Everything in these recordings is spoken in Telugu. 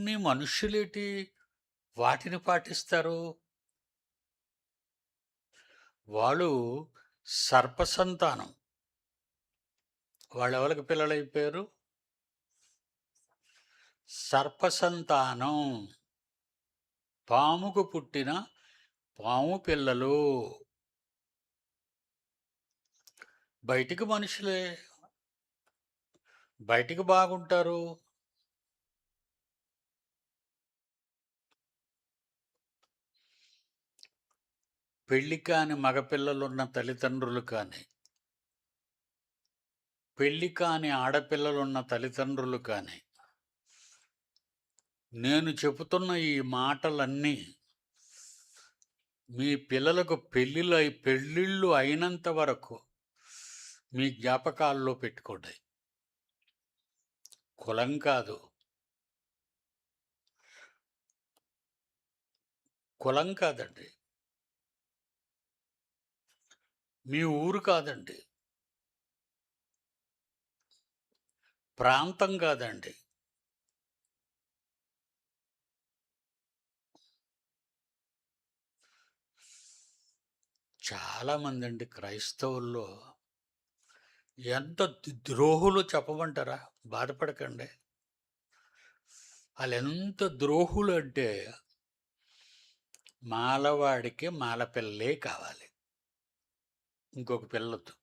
అన్ని మనుష్యులేటి వాటిని పాటిస్తారు? వాళ్ళు సర్పసంతానం. వాళ్ళెవరికి పిల్లలైపోయారు? సర్పసంతానం. పాముకు పుట్టిన పాము పిల్లలు. బయటికి మనుషులే. బయటికి బాగుంటారు. పెళ్లి కాని మగపిల్లలున్న తల్లిదండ్రులు కానీ, పెళ్లి కాని ఆడపిల్లలున్న తల్లిదండ్రులు కానీ, నేను చెబుతున్న ఈ మాటలన్నీ మీ పిల్లలకు పెళ్ళిళ్ళు అయినంత వరకు మీ జ్ఞాపకాల్లో పెట్టుకోండి. కులం కాదు. కులం కాదండి. మీ ఊరు కాదండి. ప్రాంతం కాదండి. చాలామందండి క్రైస్తవుల్లో ఎంత ద్రోహులు చెప్పమంటారా? బాధపడకండి. ఆళ్ళెంత ద్రోహులు అంటే, మాలవాడికి మాల పిల్లలే కావాలి. ఇంకొక పిల్లొద్దు.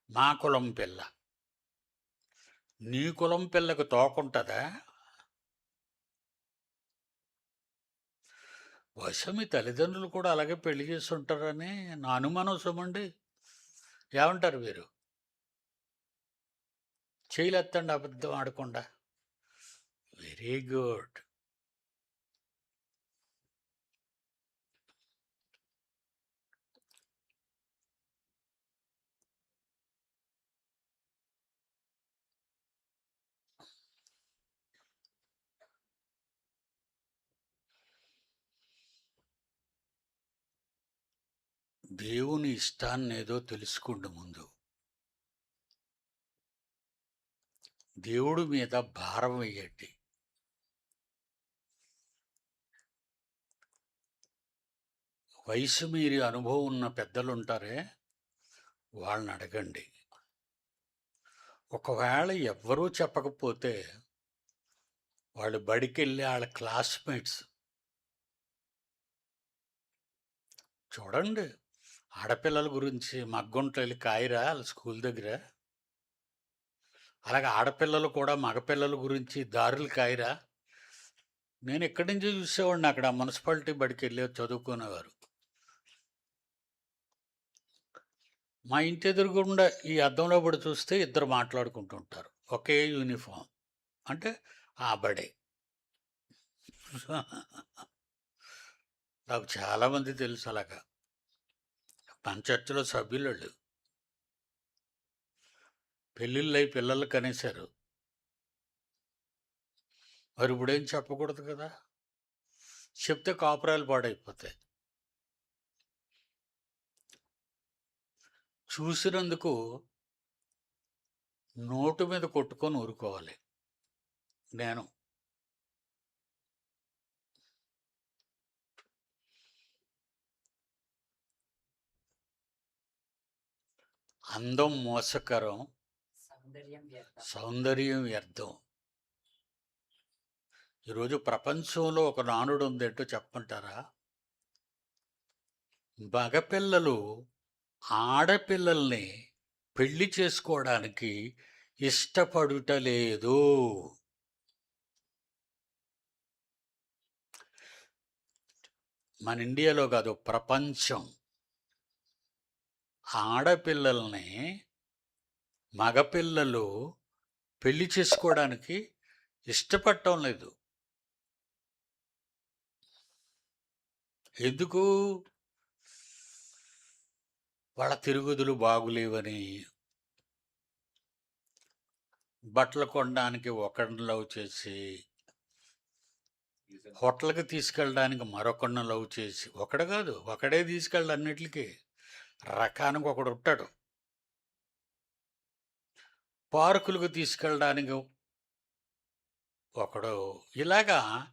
మా కులం పిల్ల. నీ కులం పిల్లకు తోకుంటదా? బహుశా మీ తల్లిదండ్రులు కూడా అలాగే పెళ్లి చేసుంటారని నా అనుమానం సుమండి. ఏమంటారు మీరు? చేయలెత్తండి అబద్ధం ఆడకుండా. Very good. దేవుని ఇష్టాన్నేదో తెలుసుకోండి ముందు. దేవుడి మీద భారం వెయ్యండి. వయసు మీరి అనుభవం ఉన్న పెద్దలుంటారే, వాళ్ళని అడగండి. ఒకవేళ ఎవ్వరూ చెప్పకపోతే, వాళ్ళు బడికెళ్ళి ఆళ్ళ క్లాస్‌మేట్స్ చూడండి. ఆడపిల్లల గురించి మగ్గుంటలో ఎళ్లి కాయరా ఆళ్ళ స్కూల్ దగ్గర? అలాగే ఆడపిల్లలు కూడా మగపిల్లల గురించి దారులు కాయరా? నేను ఇక్కడి నుంచి చూసేవాడిని అక్కడ మున్సిపాలిటీ బడికెళ్ళి చదువుకునేవారు. మా ఇంటి ఎదురుగుండా ఈ అద్దంలో పడి చూస్తే ఇద్దరు మాట్లాడుకుంటుంటారు. ఒకే యూనిఫామ్. అంటే ఆ బడే. నాకు చాలామంది తెలుసు అలాగా. మన చర్చిలో సభ్యులోళ్ళు. పెళ్ళిళ్ళయి పిల్లలు కనేశారు. మరి ఇప్పుడేం చెప్పకూడదు కదా! చెప్తే కాపురాలు పాడైపోతాయి. చూసినందుకు నోటు మీద కొట్టుకొని ఊరుకోవాలి. నేను అందం మోసకరం, సౌందర్యం వ్యర్థం. ఈరోజు ప్రపంచంలో ఒక నానుడు ఉందేంటో చెప్పమంటారా? మగపిల్లలు ఆడపిల్లల్ని పెళ్లి చేసుకోవడానికి ఇష్టపడుటలేదు. మన ఇండియాలో కాదు, ప్రపంచం. ఆడపిల్లల్ని మగపిల్లలు పెళ్లి చేసుకోవడానికి ఇష్టపడటం లేదు. ఎందుకు? వాళ్ళ తిరుగుదులు బాగులేవని, బట్టలు కొనడానికి ఒకడిని లవ్ చేసి, హోటల్‌కి తీసుకెళ్ళడానికి మరొకడిని లవ్ చేసి, ఒకడు కాదు, ఒకడే తీసుకెళ్ళడు అన్నిట్లికి. రకానికి ఒకడుంటాడు. పార్కులకు తీసుకెళ్ళడానికి ఒకడు ఇలాగా